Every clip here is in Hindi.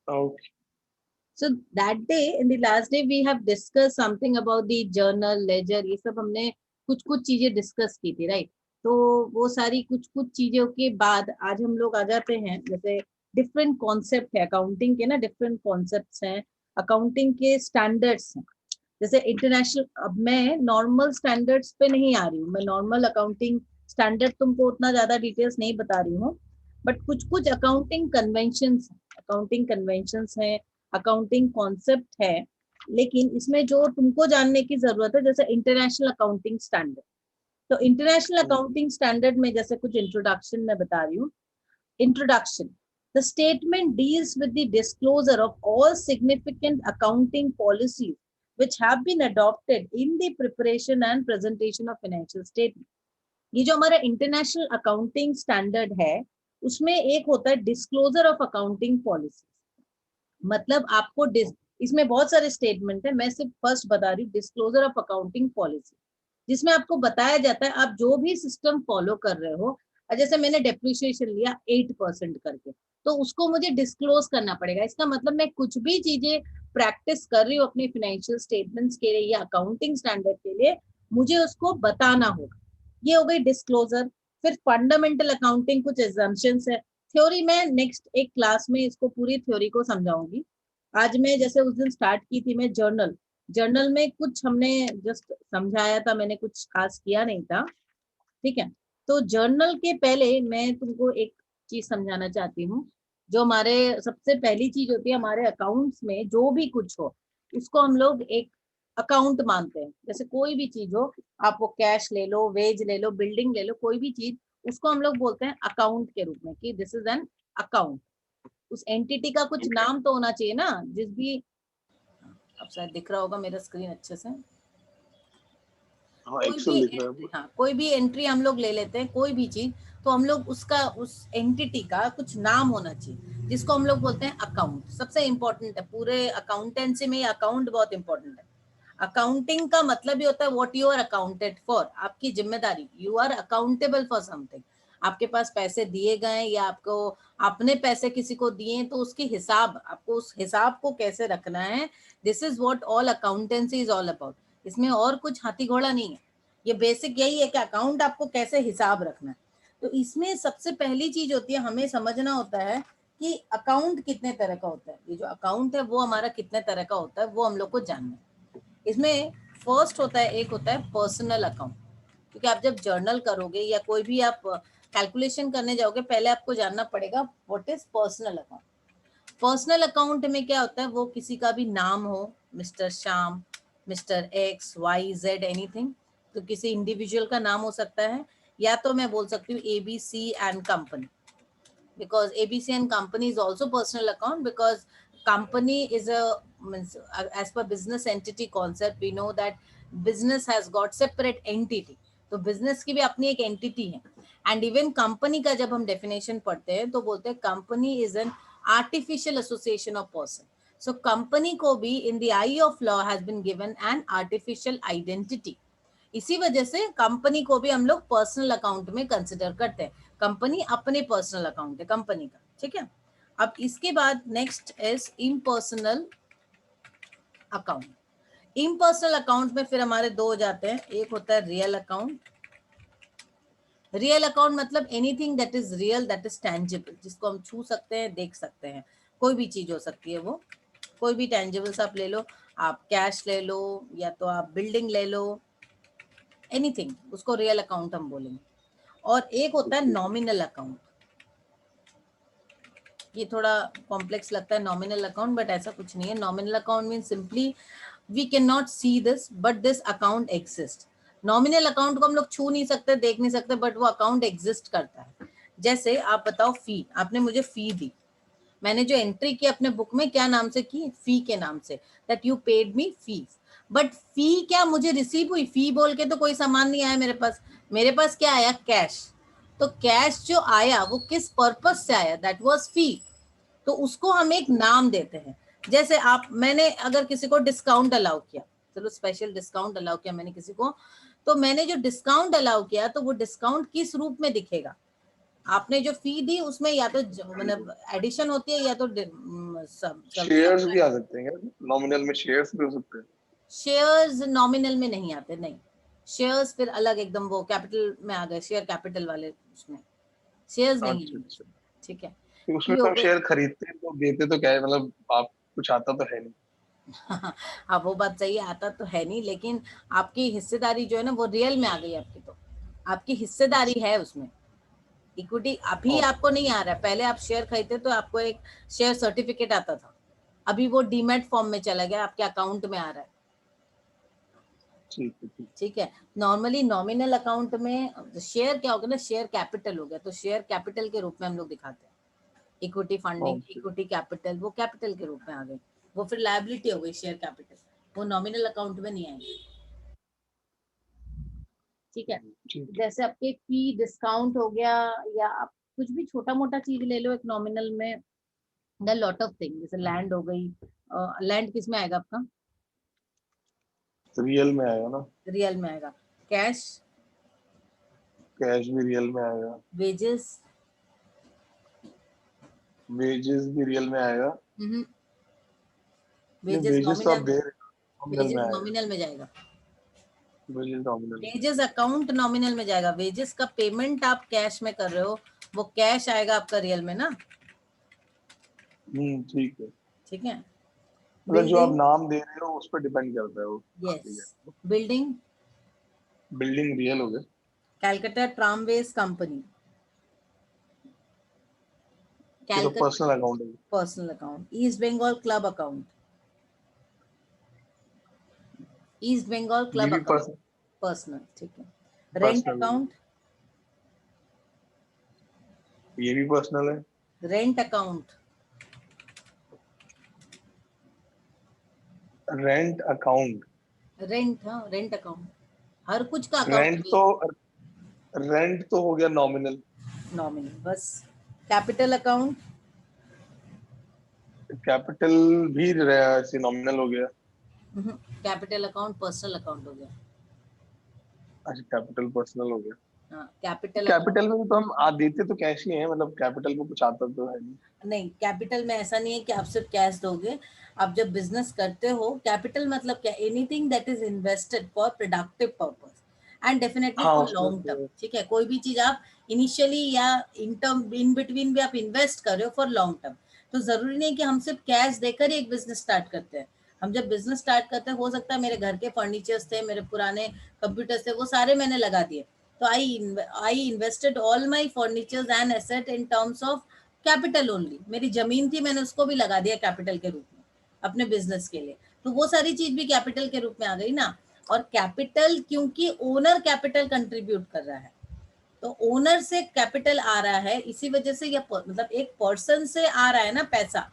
Okay. So that day, in the last day, we have discussed something about the journal, ledger, ये सब हमने कुछ कुछ चीजें डिस्कस की थी, राइट? तो वो सारी कुछ कुछ चीजों के बाद आज हम लोग आ जाते हैं, जैसे डिफरेंट कॉन्सेप्ट है अकाउंटिंग के ना, डिफरेंट कॉन्सेप्ट्स हैं अकाउंटिंग के, स्टैंडर्ड्स हैं। जैसे इंटरनेशनल, अब मैं नॉर्मल स्टैंडर्ड्स पे नहीं आ रही हूँ, मैं नॉर्मल अकाउंटिंग स्टैंडर्ड तुमको उतना ज्यादा डिटेल्स नहीं बता रही हूँ, बट कुछ कुछ अकाउंटिंग कन्वेंशंस हैं, अकाउंटिंग कॉन्सेप्ट है। लेकिन इसमें जो तुमको जानने की जरूरत है, जैसे इंटरनेशनल अकाउंटिंग स्टैंडर्ड, तो इंटरनेशनल अकाउंटिंग स्टैंडर्ड में जैसे कुछ इंट्रोडक्शन में बता रही हूँ। Introduction: the statement deals with the disclosure of all significant accounting policies which have been adopted in the preparation and presentation of financial statement. ये जो हमारा इंटरनेशनल अकाउंटिंग स्टैंडर्ड है, उसमें एक होता है डिस्क्लोजर ऑफ अकाउंटिंग पॉलिसी। मतलब आपको इसमें बहुत सारे स्टेटमेंट है, मैं सिर्फ फर्स्ट बता रही हूँ, डिस्क्लोजर ऑफ अकाउंटिंग पॉलिसी, जिसमें आपको बताया जाता है आप जो भी सिस्टम फॉलो कर रहे हो। जैसे मैंने डेप्रिसिएशन लिया 8% करके, तो उसको मुझे डिस्क्लोज करना पड़ेगा। इसका मतलब मैं कुछ भी चीजें प्रैक्टिस कर रही हूँ अपने फाइनेंशियल स्टेटमेंट्स के लिए या अकाउंटिंग स्टैंडर्ड के लिए, मुझे उसको बताना होगा। ये हो गई डिस्क्लोजर। फिर फंडामेंटल अकाउंटिंग, कुछ एग्जम्पशंस है। थ्योरी में नेक्स्ट एक क्लास में इसको पूरी थ्योरी को समझाऊंगी। आज मैं जैसे उस दिन स्टार्ट की थी, मैं जर्नल, जर्नल में कुछ हमने जस्ट समझाया था, मैंने कुछ खास किया नहीं था, ठीक है? तो जर्नल के पहले मैं तुमको एक चीज समझाना चाहती हूँ। जो हमारे सबसे पहली चीज होती है हमारे अकाउंट्स में, जो भी कुछ हो उसको हम लोग एक अकाउंट मानते हैं। जैसे कोई भी चीज हो, आप वो कैश ले लो, वेज ले लो, बिल्डिंग ले लो, कोई भी चीज, उसको हम लोग बोलते हैं अकाउंट के रूप में, कि दिस इज एन अकाउंट। उस एंटिटी का कुछ नाम तो होना चाहिए ना, जिस भी, अब शायद दिख रहा होगा मेरा स्क्रीन अच्छे से। हाँ, कोई एक्सेल भी दिख रहा है एंट्री, पूरा। हाँ कोई भी एंट्री हम लोग ले लेते हैं, कोई भी चीज, तो हम लोग उसका, उस एंटिटी का कुछ नाम होना चाहिए, जिसको हम लोग बोलते हैं अकाउंट। सबसे इंपॉर्टेंट है पूरे अकाउंटेंसी में, अकाउंट बहुत इंपॉर्टेंट है। अकाउंटिंग का मतलब ही होता है what you are accounted for, आपकी जिम्मेदारी, you are accountable for something. आपके पास पैसे दिए गए या आपको आपने पैसे किसी को दिए, तो उसकी हिसाब, आपको उस हिसाब को कैसे रखना है, this is what all accountancy is all about. इसमें और कुछ हाथी घोड़ा नहीं है, ये बेसिक यही है कि अकाउंट आपको कैसे हिसाब रखना है। तो इसमें सबसे पहली चीज होती है, हमें समझना होता है कि अकाउंट कितने तरह का होता है। ये जो अकाउंट है वो हमारा कितने तरह का होता है, वो हम लोग को जानना है। इसमें फर्स्ट होता है, एक होता है पर्सनल अकाउंट, क्योंकि आप जब जर्नल करोगे या कोई भी आप कैलकुलेशन करने जाओगे, पहले आपको जानना पड़ेगा what is personal account. Personal account में क्या होता है, वो किसी का भी नाम हो, mister Shyam, mister X Y Z anything, तो किसी इंडिविजुअल का नाम हो सकता है, या तो मैं बोल सकती हूँ ABC and company, because ABC and company is also personal account, because company is a means, as per business entity concept we know that business has got separate entity, तो business की भी अपनी एक entity है। and even company का जब हम definition पढ़ते हैं तो बोलते हैं company is an artificial association of person, so company को भी in the eye of law has been given an artificial identity। इसी वजह से कंपनी को भी हम लोग पर्सनल अकाउंट में कंसिडर करते हैं। कंपनी अपने पर्सनल अकाउंट है कंपनी का, ठीक है? अब इसके बाद next is impersonal account. Impersonal account में फिर हमारे दो हो जाते हैं, एक होता है रियल अकाउंट। रियल अकाउंट मतलब anything that is real, that is tangible, जिसको हम छू सकते हैं, देख सकते हैं, कोई भी चीज हो सकती है वो, कोई भी टेंजिबल्स आप ले लो, आप कैश ले लो या तो आप बिल्डिंग ले लो, एनीथिंग, उसको रियल अकाउंट हम बोलेंगे। और एक होता है नॉमिनल अकाउंट, ये थोड़ा कॉम्प्लेक्स लगता है नॉमिनल अकाउंट, बट ऐसा कुछ नहीं है। Nominal account mean simply we can not see this but this account exist. Nominal account को हम लोग छू नहीं सकते, देख नहीं सकते, बट वो अकाउंट एग्जिस्ट करता है। जैसे आप बताओ फी, आपने मुझे फी दी, मैंने जो एंट्री की अपने बुक में क्या नाम से की, फी के नाम से, that you paid me fees. But fee क्या मुझे रिसीव हुई? फी बोल के तो कोई सामान नहीं आया मेरे पास, मेरे पास क्या आया? कैश। तो कैश जो आया वो किस पर्पज से आया? दैट वाज फी। तो उसको हम एक नाम देते हैं। जैसे आप, मैंने अगर किसी को डिस्काउंट अलाउ किया, चलो स्पेशल डिस्काउंट अलाउ किया मैंने किसी को, तो मैंने जो डिस्काउंट अलाउ किया तो वो डिस्काउंट किस रूप में दिखेगा? आपने जो फी दी उसमें या तो मतलब एडिशन होती है या तो शेयर्स भी आ सकते हैं क्या? नॉमिनल में शेयर्स भी हो सकते हैं? शेयर्स नॉमिनल में नहीं आते, नहीं। शेयर्स फिर अलग एकदम वो कैपिटल में आ गए, शेयर कैपिटल वाले उसमें शेयर्स नहीं अच्छा है। अच्छा। ठीक है। तो उसमें ये तो हो हम गई। शेयर खरीदते हैं तो देते तो क्या है, मतलब आप कुछ आता तो है नहीं। हाँ वो बात सही है, आता तो है नहीं, लेकिन आपकी हिस्सेदारी जो है ना वो रियल में आ गई आपकी, तो आपकी हिस्सेदारी है उसमें। इक्विटी अभी ओके। आपको नहीं आ रहा है, पहले आप शेयर खरीदते तो आपको एक शेयर सर्टिफिकेट आता था, अभी वो डीमैट फॉर्म में चला गया, आपके अकाउंट में आ रहा है। ठीक है ठीक। ठीक है। नॉर्मली नॉमिनल अकाउंट में शेयर क्या होगा ना, शेयर कैपिटल हो गया, तो शेयर कैपिटल के रूप में हम लोग दिखाते हैं। Equity funding, okay. Equity capital, वो कैपिटल के रूप में आ गई, वो फिर लायबिलिटी हो गई शेयर कैपिटल, वो नॉमिनल अकाउंट में नहीं आएंगे। ठीक है। ठीक है। जैसे आपके फी डिस्काउंट हो गया, या आप कुछ भी छोटा मोटा चीज ले लो एक नॉमिनल में, द लॉट ऑफ थिंग, जैसे लैंड हो गई। लैंड किस में आएगा आपका? रियल में आएगा ना? रियल में आएगा। कैश, कैश भी रियल में आएगा। वेजेस, वेजेस भी रियल में आएगा। नहीं, वेजेस वेजेस तो आप नॉमिनल में, दे रहे हो, नॉमिनल में वेजेस आएगा। नॉमिनल में जाएगा। वेजेस नॉमिनल में। वेजेस अकाउंट नॉमिनल में जाएगा, वेजेस का पेमेंट आप कैश में कर रहे हो, वो कैश आएगा आपका रियल में ना। ठीक है। ठीक है। मतलब जो आप बिल्डिंग, नाम दे रहे हो उस पर डिपेंड करता है वो। हाँ, यस। ठीक है। बिल्डिंग, बिल्डिंग रियल हो गया। कैलकाटा ट्रामवेज कंपनी, ये तो कैलकाटा पर्सनल अकाउंट है। Personal account, east Bengal club account, east Bengal ये क्लब भी अकाउंट, पर्सनल। ठीक है। रेंट पर्सनल हो गया। अकाउंट, ये भी पर्सनल है। Rent account, rent account. Rent, हाँ रेंट अकाउंट, हर कुछ का अकाउंट रेंट भी तो रेंट तो हो गया नॉमिनल। नॉमिनल बस। कैपिटल अकाउंट, कैपिटल भी ऐसे नॉमिनल हो गया। कैपिटल अकाउंट पर्सनल अकाउंट हो गया। अच्छा, कैपिटल पर्सनल हो गया। हाँ कैपिटल अकाउंट। कैपिटल में भी तो हम देते तो कैश ही है, मतलब कैपिटल को कुछ आता तो है नहीं। नहीं, कैपिटल में ऐसा नहीं है कि आप सिर्फ कैश दोगे। आप जब बिजनेस करते हो, कैपिटल मतलब क्या, anything that is invested for productive purpose and definitely हाँ फॉर उसमें लॉन्ग टर्म। तो। ठीक है, कोई भी चीज आप इनिशियली या इन टर्म इन बिटवीन भी आप इन्वेस्ट कर रहे हो फॉर लॉन्ग टर्म, तो जरूरी नहीं कि हम सिर्फ कैश देकर ही एक बिजनेस स्टार्ट करते हैं। हम जब बिजनेस स्टार्ट करते हैं, हो सकता है मेरे घर के फर्नीचर्स थे, मेरे पुराने कंप्यूटर्स थे, वो सारे मैंने लगा दिए, तो I invested all my furnitures and asset in terms of capital only. मेरी जमीन थी, मैंने उसको भी लगा दिया कैपिटल के रूप में अपने बिजनेस के लिए, तो वो सारी चीज भी कैपिटल के रूप में आ गई ना। और कैपिटल क्योंकि ओनर कैपिटल कंट्रीब्यूट कर रहा है, तो ओनर से कैपिटल आ रहा है, इसी वजह से ये मतलब एक पर्सन से आ रहा है ना पैसा,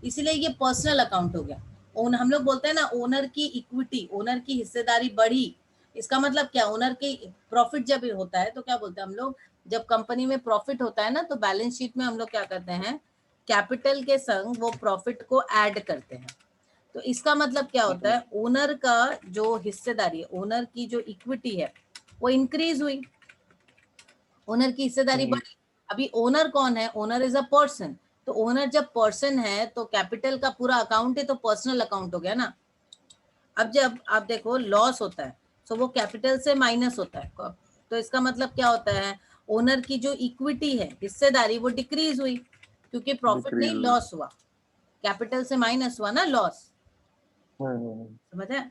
इसीलिए ये पर्सनल अकाउंट हो गया। ओन हम लोग बोलते हैं ना, ओनर की इक्विटी, ओनर की हिस्सेदारी बढ़ी, इसका मतलब क्या, ओनर की प्रॉफिट जब होता है तो क्या बोलते हैं हम लोग, जब कंपनी में प्रॉफिट होता है ना, तो बैलेंस शीट में हम लोग क्या करते हैं, कैपिटल के संग वो प्रॉफिट को ऐड करते हैं। तो इसका मतलब क्या होता है, ओनर का जो हिस्सेदारी है, ओनर की जो इक्विटी है, वो इंक्रीज हुई, ओनर की हिस्सेदारी हम्म, बढ़ी। अभी ओनर कौन है, ओनर इज अ पर्सन, तो ओनर जब पर्सन है तो कैपिटल का पूरा अकाउंट है, तो पर्सनल अकाउंट हो गया ना। अब जब आप देखो लॉस होता है, तो वो कैपिटल से माइनस होता है, तो इसका मतलब क्या होता है, ओनर की जो इक्विटी है, हिस्सेदारी, वो डिक्रीज हुई, क्योंकि प्रॉफिट डिक्रीज नहीं हुई। लॉस हुआ, कैपिटल से माइनस हुआ ना लॉस। हम्म। समझ है?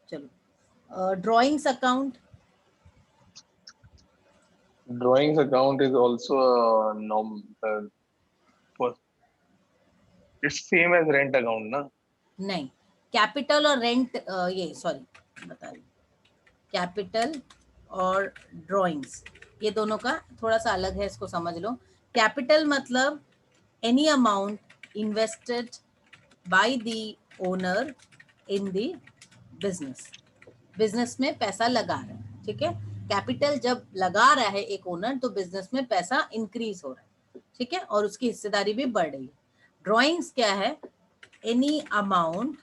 चलो, drawings account, drawings account is also nom, it's same as rent account ना? नहीं, कैपिटल और रेंट, ये सॉरी बता रही, कैपिटल और ड्राइंग्स, ये दोनों का थोड़ा सा अलग है, इसको समझ लो। कैपिटल मतलब any amount invested by the owner in the business, business में पैसा लगा रहा है। ठीक है, कैपिटल जब लगा रहा है एक ओनर, तो बिजनेस में पैसा इंक्रीज हो रहा है। ठीक है, और उसकी हिस्सेदारी भी बढ़ रही है। ड्रॉइंग्स क्या है, any amount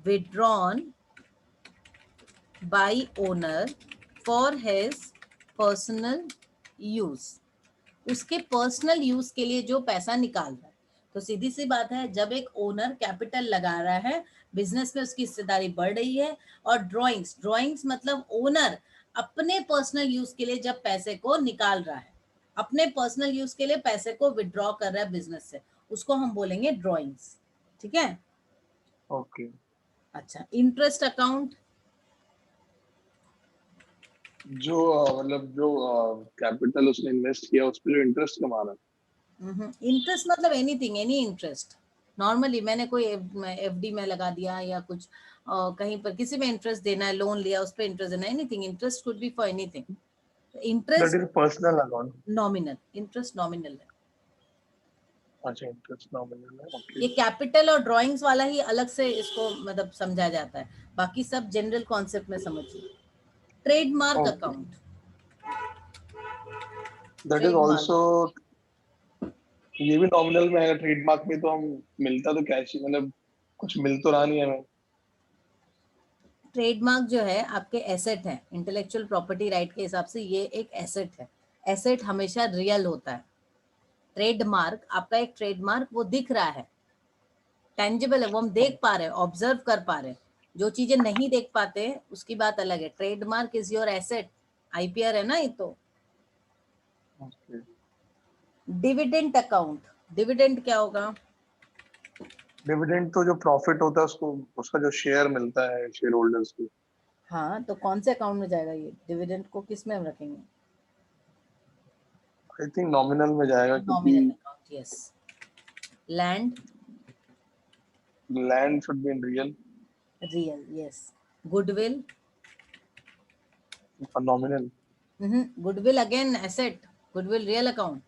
withdrawn by owner for his personal use, उसके पर्सनल यूज के लिए जो पैसा निकाल रहा है। तो सीधी सी बात है, जब एक ओनर कैपिटल लगा रहा है, बिजनेस में उसकी हिस्सेदारी बढ़ रही है। और ड्राइंग्स मतलब ओनर अपने पर्सनल यूज के लिए जब पैसे को निकाल रहा है, अपने पर्सनल यूज के लिए पैसे को विड्रॉ कर रहा है बिजनेस से, उसको हम बोलेंगे ड्राइंग्स। ठीक है। ओके। अच्छा, इंटरेस्ट अकाउंट। जो मतलब जो कैपिटल उसने इन्वेस्ट किया उस पर जो इंटरेस्ट कमा रहा है। इंटरेस्ट मतलब एनीथिंग, एनी इंटरेस्ट। नॉर्मली मैंने कोई एफडी में लगा दिया या कुछ कहीं पर किसी में इंटरेस्ट देना है, लोन लिया उस पर इंटरेस्ट देना है, anything. Interest could be for anything. That interest is personal account. Nominal, interest nominal है। अच्छा, इंटरेस्ट नॉमिनल है। ओके। ये कैपिटल और ड्राइंग्स वाला ही अलग से इसको मतलब समझा जाता है, बाकी सब जनरल कॉन्सेप्ट में समझिए। Trademark okay, account. That is trademark, also, ये भी नॉमिनल में है। ट्रेडमार्क में तो हम मिलता तो कैश ही, मतलब कुछ मिल तो रहा नहीं है हमें। ट्रेडमार्क जो है आपके एसेट है, इंटेलेक्चुअल प्रॉपर्टी राइट के हिसाब से ये एक एसेट है। एसेट हमेशा रियल होता है। ट्रेडमार्क, आपका एक ट्रेडमार्क वो दिख रहा है, टेंजिबल है, वो हम देख पा रहे हैं, ऑब्जर्व कर पा रहे हैं। जो चीजें नहीं देख पाते उसकी बात अलग है। Trademark is your asset. IPR है ना ये तो। ओके। डिविडेंड अकाउंट, डिविडेंड क्या होगा? डिविडेंड तो जो प्रॉफिट होता है उसको, उसका जो शेयर मिलता है शेयर होल्डर्स को। हाँ, तो कौन से अकाउंट में जाएगा ये? डिविडेंड को किस में हम रखेंगे? आई थिंक नॉमिनल में जाएगा, क्योंकि nominal account, yes. Land, land should be in real. Real, yes. Goodwill, nominal. Goodwill again asset. Goodwill real account.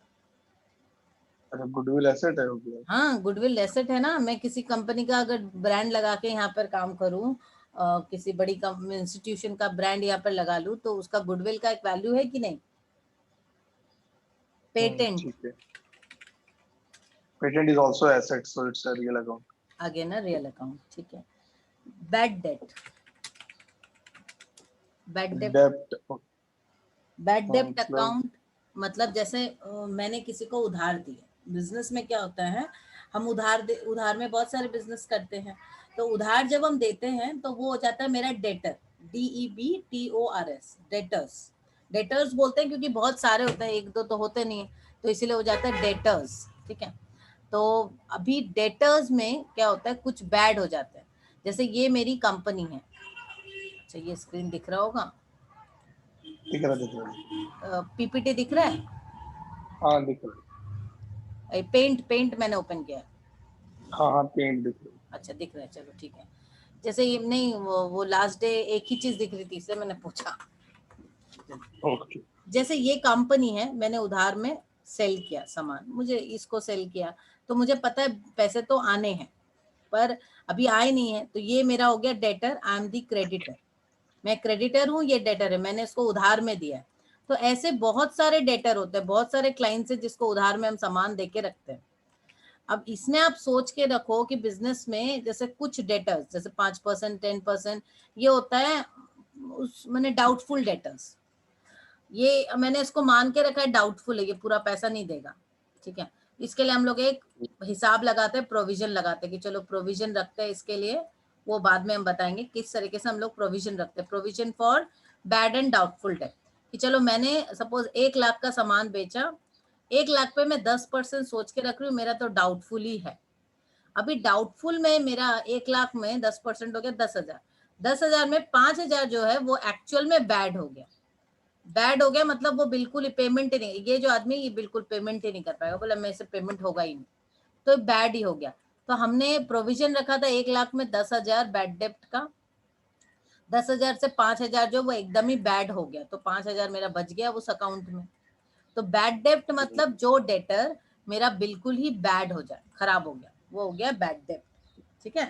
अच्छा, गुडविल एसेट है। ओके। हाँ, गुडविल एसेट है ना। मैं किसी कंपनी का अगर ब्रांड लगा के यहाँ पर काम करूँ, किसी बड़ी इंस्टीट्यूशन का ब्रांड यहाँ पर लगा लूँ, तो उसका गुडविल का एक वैल्यू है कि नहीं? पेटेंट, ठीक है। Patent is also asset, so it's a real account. Again a real account. ठीक है। बैड डेट, बैड डेट, डेब्ट बैड डेप्ट मतलब। अकाउंट मतलब जैसे मैंने किसी को उधार दिया। बिजनेस में क्या होता है, हम उधार में बहुत सारे बिजनेस करते हैं। तो उधार जब हम देते हैं तो वो हो जाता है मेरा डेटर, DEBTORS, डेटर्स। डेटर्स बोलते हैं क्योंकि बहुत सारे होते हैं, एक दो तो होते नहीं है, तो इसीलिए हो जाता है डेटर्स। ठीक है। तो अभी डेटर्स में क्या होता है, कुछ बैड हो जाता है। जैसे ये मेरी कंपनी है। अच्छा, ये स्क्रीन दिख रहा होगा, दिख रहा है, दिख रहा है। पीपीटी दिख रहा है? हाँ, दिख रहा है। पेंट मैंने ओपन किया है। हाँ हाँ, पेंट दिख रहा अच्छा, दिख रहा है, चलो ठीक है। जैसे ये नहीं, वो लास्ट डे एक ही चीज दिख रही थी, इसलिए मैंने पूछा। है। ओके। जैसे ये कंपनी है, मैंने उधार में सेल किया सामान, मुझे इसको सेल किया, तो मुझे पता है पैसे तो आने हैं, पर अभी आए नहीं है, तो ये मेरा हो गया debtor. I am the creditor. मैं क्रेडिटर हूँ, ये डेटर है, मैंने इसको उधार में दिया है। तो ऐसे बहुत सारे डेटर होते हैं, बहुत सारे क्लाइंट्स है जिसको उधार में हम सामान दे के रखते हैं। अब इसमें आप सोच के रखो कि बिजनेस में जैसे कुछ डेटर्स, जैसे 5%, 10%, ये होता है उस मैंने डाउटफुल डेटर्स। ये मैंने इसको मान के रखा है डाउटफुल है, ये पूरा पैसा नहीं देगा। ठीक है। इसके लिए हम लोग एक हिसाब लगाते हैं, प्रोविजन लगाते हैं कि चलो प्रोविजन रखते हैं इसके लिए। वो बाद में हम बताएंगे किस तरीके से हम लोग प्रोविजन रखते हैं। Provision for bad and doubtful debt, कि चलो मैंने सपोज 1 लाख का सामान बेचा, 1 लाख पे मैं 10% सोच के रख रही हूँ, मेरा तो डाउटफुल ही है। अभी डाउटफुल में मेरा 1 लाख में 10% हो गया 10,000। 10,000 में 5,000 जो है वो एक्चुअल में बैड हो गया। बैड हो गया मतलब वो बिल्कुल ही पेमेंट ही नहीं, ये जो आदमी ये बिल्कुल पेमेंट ही नहीं कर पाएगा, बोला मेरे से पेमेंट होगा ही नहीं, तो बैड ही हो गया। तो हमने प्रोविजन रखा था 1 लाख में 10,000 बैड डेप्ट का। 10,000 से 5,000 जो वो एकदम ही बैड हो गया, तो 5,000 मेरा बच गया उस अकाउंट में। तो बैड डेप्ट मतलब जो डेटर मेरा बिल्कुल ही बैड हो जाए, खराब हो गया, वो हो गया बैड डेप्ट। ठीक है।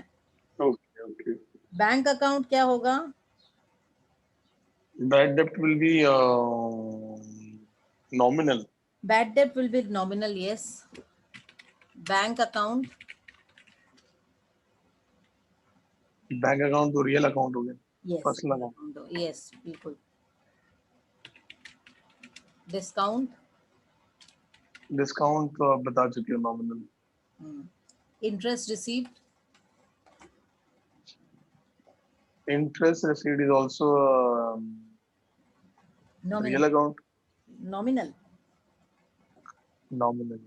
ओके। ओके। बैंक अकाउंट क्या होगा? बैड डेब्ट विल बी नॉमिनल। बैड डेप्ट will be nominal, yes. Bank account, bank account तो रियल अकाउंट हो गया, यस, पर्सनल अकाउंट। यस बिल्कुल। डिस्काउंट, डिस्काउंट तो आप बता चुके हो, nominal. Interest received, interest received is also nominal, real account, nominal. Nominal.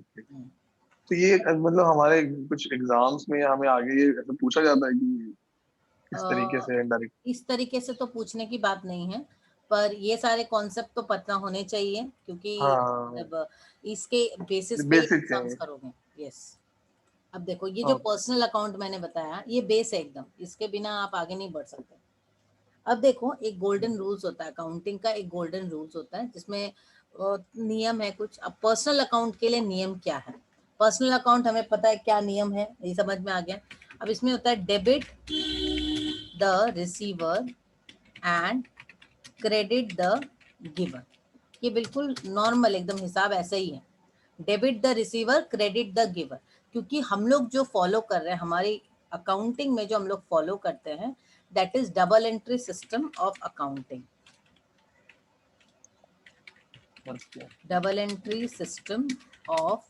तो ये मतलब हमारे कुछ एग्जाम्स में हमें आगे ये ऐसे पूछा जाता है कि किस तरीके से इनडायरेक्ट। इस तरीके से तो पूछने की बात नहीं है, पर ये सारे कॉन्सेप्ट तो पता होने चाहिए, क्योंकि हाँ, मतलब इसके बेसिस पे बेसिक है। एग्जाम्स करोगे। यस। अब देखो, ये जो हाँ, पर्सनल अकाउंट मैंने बताया, ये बेस है एकदम, इसके बिना आप आगे नहीं बढ़ सकते। अब देखो, एक गोल्डन रूल्स होता है अकाउंटिंग का, एक गोल्डन रूल्स होता है जिसमें नियम है कुछ। अब पर्सनल अकाउंट के लिए नियम क्या है? पर्सनल अकाउंट हमें पता है क्या नियम है, ये समझ में आ गया। अब इसमें होता है debit the receiver and credit the giver. ये बिल्कुल नॉर्मल एकदम हिसाब ऐसा ही है, debit the receiver credit the giver. क्योंकि हम लोग जो फॉलो कर रहे हैं, हमारी अकाउंटिंग में जो हम लोग फॉलो करते हैं, that is double entry system of accounting. अच्छा। Double entry system of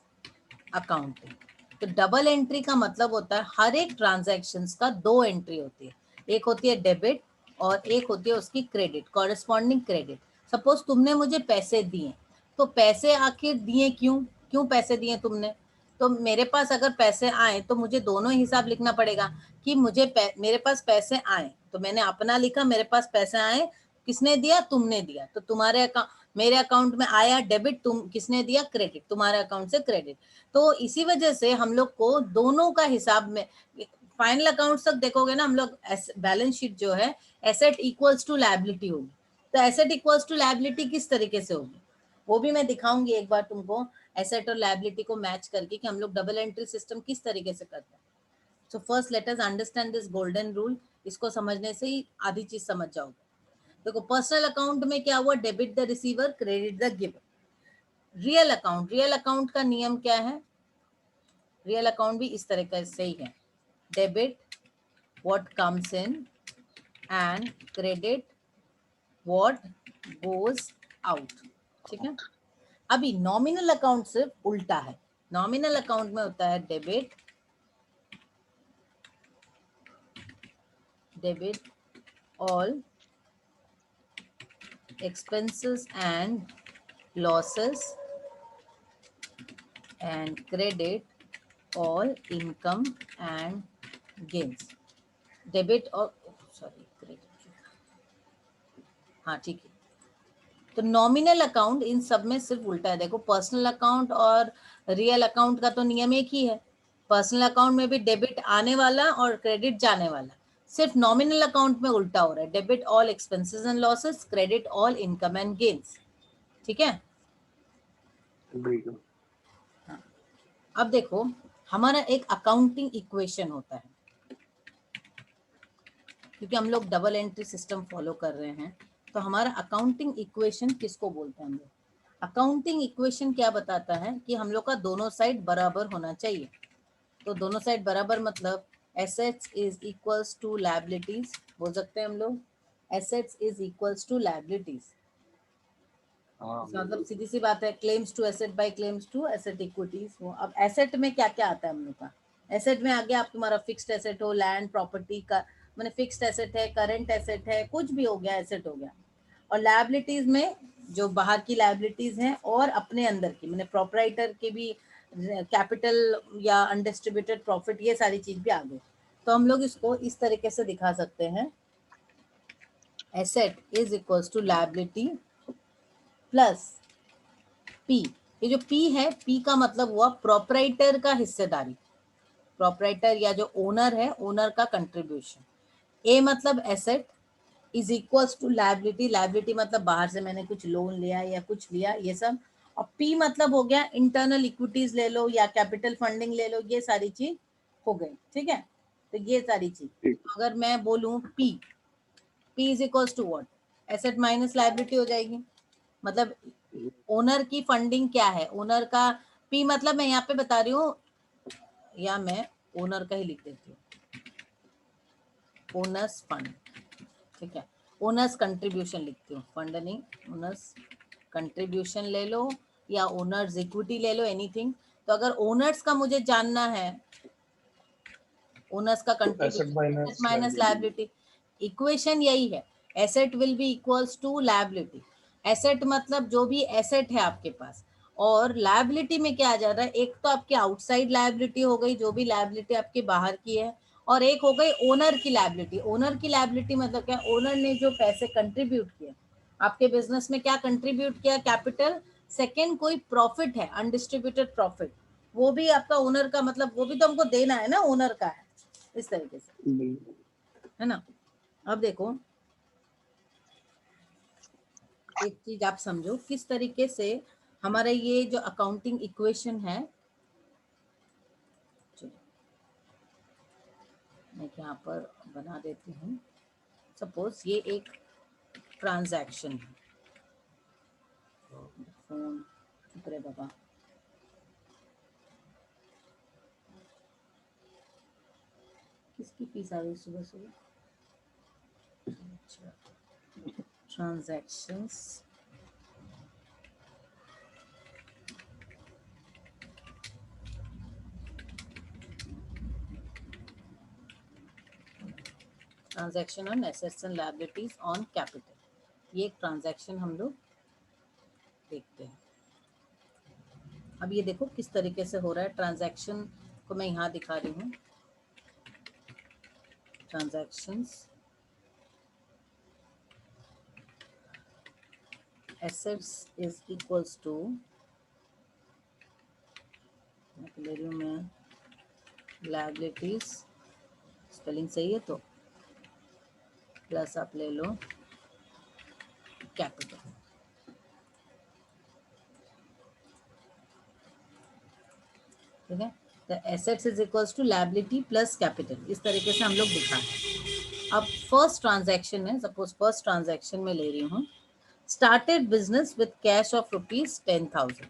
accounting. तो डबल एंट्री का मतलब होता है हर एक ट्रांजैक्शंस का दो एंट्री होती है, एक होती है डेबिट और एक होती है उसकी क्रेडिट, कॉरेस्पॉन्डिंग क्रेडिट। सपोज तुमने मुझे पैसे दिए, तो पैसे आखिर दिए क्यों, क्यों पैसे दिए तुमने? तो मेरे पास अगर पैसे आए तो मुझे दोनों हिसाब लिखना पड़ेगा कि मेरे पास पैसे आए तो मैंने अपना लिखा, मेरे पास पैसे आए, किसने दिया? तुमने दिया। तो तुम्हारे अकाउंट, मेरे अकाउंट में आया डेबिट, तुम किसने दिया? क्रेडिट, तुम्हारे अकाउंट से क्रेडिट। तो इसी वजह से हम लोग को दोनों का हिसाब में, फाइनल अकाउंट तक देखोगे ना हम लोग, बैलेंस शीट जो है एसेट इक्वल्स टू लायबिलिटी होगी। तो एसेट इक्वल्स टू लायबिलिटी किस तरीके से होगी, वो भी मैं दिखाऊंगी एक बार तुमको, एसेट और लायबिलिटी को मैच करके कि हम लोग डबल एंट्री सिस्टम किस तरीके से करते हैं। So first let us understand this golden rule. इसको समझने से ही आधी चीज समझ जाओगे। देखो, पर्सनल अकाउंट में क्या हुआ? Debit the receiver credit the giver. Real account, real account का नियम क्या है? रियल अकाउंट भी इस तरीके से ही है, debit what comes in and credit what goes out. ठीक है। अभी नॉमिनल अकाउंट सिर्फ उल्टा है। नॉमिनल अकाउंट में होता है debit, debit all expenses and losses and credit all income and gains। Debit और, सॉरी, क्रेडिट, हाँ ठीक है। तो नॉमिनल अकाउंट इन सब में सिर्फ उल्टा है। देखो, पर्सनल अकाउंट और रियल अकाउंट का तो नियम एक ही है। पर्सनल अकाउंट में भी डेबिट आने वाला और क्रेडिट जाने वाला। सिर्फ नॉमिनल अकाउंट में उल्टा हो रहा है, debit all expenses and losses, credit all income and gains. ठीक है। बिल्कुल। अब देखो, हमारा एक अकाउंटिंग इक्वेशन होता है, क्योंकि हम लोग डबल एंट्री सिस्टम फॉलो कर रहे हैं, तो हमारा अकाउंटिंग इक्वेशन किसको बोलते हैं हम लोग? अकाउंटिंग इक्वेशन क्या बताता है कि हम लोग का दोनों साइड बराबर होना चाहिए। तो दोनों साइड बराबर मतलब assets is equals to liabilities, बोल सकते हैं हम लोग, assets is equals to liabilities. हाँ, मतलब सीधी सी बात है, claims to asset by claims to asset equities. वो अब एसेट में क्या क्या आता है हम लोग का? एसेट में आगे आप तुम्हारा फिक्स्ड एसेट हो, लैंड प्रॉपर्टी का, मैंने फिक्स्ड एसेट है, करंट एसेट है, कुछ भी हो गया एसेट हो गया। और लायबिलिटीज में जो बाहर की लायबिलिटीज हैं और अपने अंदर की, मैंने प्रोपराइटर के भी, कैपिटल या अनडिस्ट्रीब्यूटेड प्रॉफिट, ये सारी चीज भी आ गई। तो हम लोग इसको इस तरीके से दिखा सकते हैं, asset is equals to liability plus P. ये जो पी है, पी का मतलब हुआ प्रोपराइटर का हिस्सेदारी, प्रोपराइटर या जो ओनर है, ओनर का कंट्रीब्यूशन। ए मतलब asset is equals to liability, liability मतलब बाहर से मैंने कुछ लोन लिया या कुछ लिया, ये सब। और पी मतलब हो गया इंटरनल इक्विटीज ले लो या कैपिटल फंडिंग ले लो, ये सारी चीज हो गई। ठीक है। तो ये सारी चीज, ठीक। अगर मैं बोलूं P, P is equals to what? Asset minus liability हो जाएगी। मतलब ओनर की फंडिंग क्या है, ओनर का पी मतलब, मैं यहाँ पे बता रही हूँ, या मैं ओनर का ही लिख देती हूँ, ओनर्स फंड। ठीक है। ओनर्स कंट्रीब्यूशन लिखती हूँ, फंड नहीं, ओनर्स कंट्रीब्यूशन ले लो या ओनर्स इक्विटी ले लो, एनीथिंग। तो अगर ओनर्स का मुझे जानना है, ओनर्स का तो asset contribution, asset minus minus liability. Liability, equation यही है, asset will be equals to liability. Asset मतलब जो भी एसेट है आपके पास, और लायबिलिटी में क्या आ जा रहा है, एक तो आपकी आउटसाइड लायबिलिटी हो गई, जो भी लायबिलिटी आपकी बाहर की है, और एक हो गई ओनर की लायबिलिटी। ओनर की लायबिलिटी मतलब क्या, ओनर ने जो पैसे कंट्रीब्यूट किए आपके बिजनेस में, क्या कंट्रीब्यूट किया, कैपिटल। सेकेंड, कोई प्रॉफिट है, अनडिस्ट्रीब्यूटेड प्रॉफिट, वो भी आपका ओनर का, मतलब वो भी तो हमको देना है ना, ओनर का है, इस तरीके से, है ना। अब देखो एक चीज आप समझो, किस तरीके से हमारा ये जो अकाउंटिंग इक्वेशन है, चलो मैं यहाँ पर बना देती हूँ। सपोज ये एक ट्रांजैक्शन है, फोन ऊपरे बाबा, किसकी फीस आ गई सुबह सुबह, transactions, transaction on assets and liabilities on capital. ये एक ट्रांजैक्शन हम लोग देखते हैं। अब ये देखो किस तरीके से हो रहा है ट्रांजैक्शन को, मैं यहाँ दिखा रही हूँ। Transactions, assets is equals to, ले रही हूँ मैं, liabilities, स्पेलिंग सही है तो, प्लस आप ले लो कैपिटल, ठीक है। The assets is equals to liability plus capital, इस तरीके से हम लोग दिखा। अब फर्स्ट ट्रांजैक्शन है, सपोज फर्स्ट ट्रांजैक्शन में ले रही हूँ, started business with cash of ₹10,000।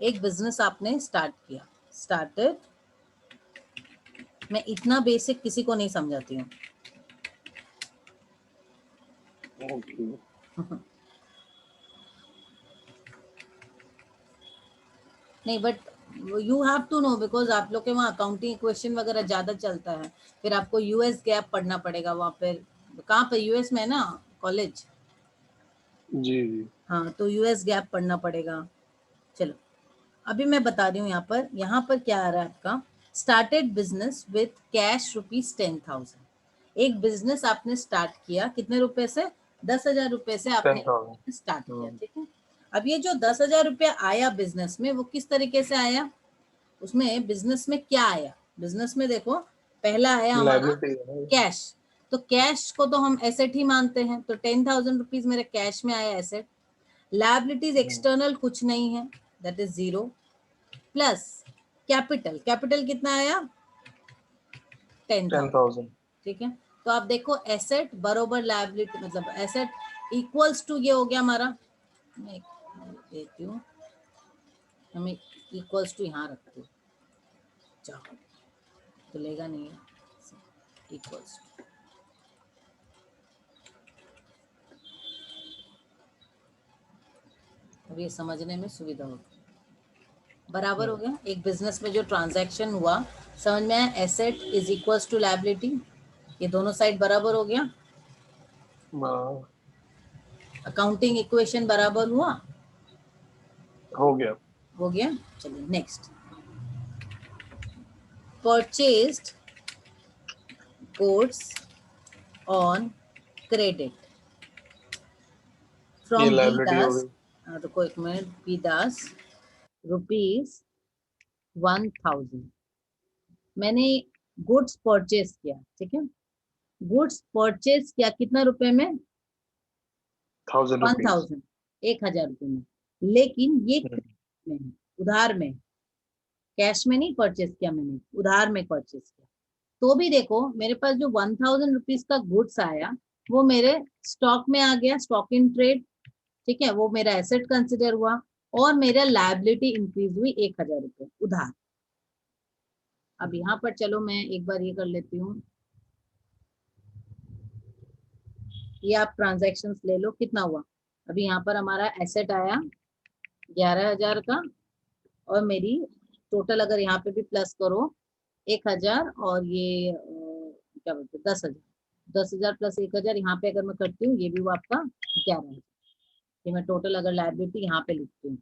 एक बिजनेस आपने स्टार्ट किया, स्टार्टेड, मैं इतना बेसिक किसी को नहीं समझाती हूँ। नहीं, but you have to know, because आप लोग के वहाँ अकाउंटिंग इक्वेशन वगैरह ज्यादा चलता है, फिर आपको यूएस गैप पढ़ना पड़ेगा वहाँ पे। कहाँ पे, यूएस में है ना कॉलेज? जी जी। हाँ, तो यूएस गैप पढ़ना पड़ेगा। चलो अभी मैं बता रही हूँ, यहाँ पर क्या आ रहा है आपका, स्टार्टेड बिजनेस विथ कैश ₹10,000। एक बिजनेस आपने स्टार्ट किया कितने रुपए से, 10,000 रुपए से आपने 10,000। स्टार्ट किया, ठीक है। अब ये जो 10,000 रुपया आया बिजनेस में, वो किस तरीके से आया, उसमें बिजनेस में क्या आया, बिजनेस में देखो पहला आया हमारा लायबिलिटी। कैश, तो कैश को तो हम एसेट ही मानते हैं, तो 10,000 रुपीज मेरे कैश में आया, एसेट। लायबिलिटीज एक्सटर्नल कुछ नहीं है, that is 0, plus capital, capital कितना आया, 10,000, 10,000। ठीक है। तो आप देखो एसेट बरोबर लायबिलिटी, मतलब एसेट इक्वल्स टू, ये हो गया हमारा, मैं देती हूँ, हमें इक्वल्स टू यहाँ रखती हूँ, जाओ तो लेगा नहीं है, इक्वल्स टू, अब ये समझने में सुविधा होगी। बराबर हो गया, एक बिजनेस में जो ट्रांजैक्शन हुआ, समझ में आया, asset is equals to liability, ये दोनों साइड बराबर हो गया, अकाउंटिंग इक्वेशन बराबर हुआ, हो गया। हो गया। चलिए next, purchased goods on credit ये फ्रॉम बी लायबिलिटी हो दास, गई। रुको एक मिनट, बी दास, ₹1,000, मैंने गुड्स परचेज किया, ठीक है, गुड्स परचेज किया कितना रुपए में, 1,000 रुपीज। 1,000, 1,000 रुपए में, लेकिन ये क्रेडिट में है, उधार में, कैश में नहीं परचेज किया मैंने, उधार में परचेज किया। तो भी देखो मेरे पास जो 1,000 रुपीज का गुड्स आया, वो मेरे स्टॉक में आ गया, स्टॉक इन ट्रेड, ठीक है, वो मेरा एसेट कंसिडर हुआ, और मेरा लायबिलिटी इंक्रीज हुई 1,000 रुपए उधार। अब यहाँ पर चलो मैं एक बार ये कर लेती हूँ, ये आप ट्रांजैक्शंस ले लो, कितना हुआ, अभी यहाँ पर हमारा एसेट आया 11,000 का, और मेरी टोटल अगर यहाँ पे भी प्लस करो 1,000, और ये क्या बोलते हैं 10,000, 10,000 प्लस 1,000 यहाँ पे अगर मैं करती हूँ, ये भी वो आपका 11,000। ये मैं टोटल अगर लायबिलिटी यहाँ पे लिखती हूँ,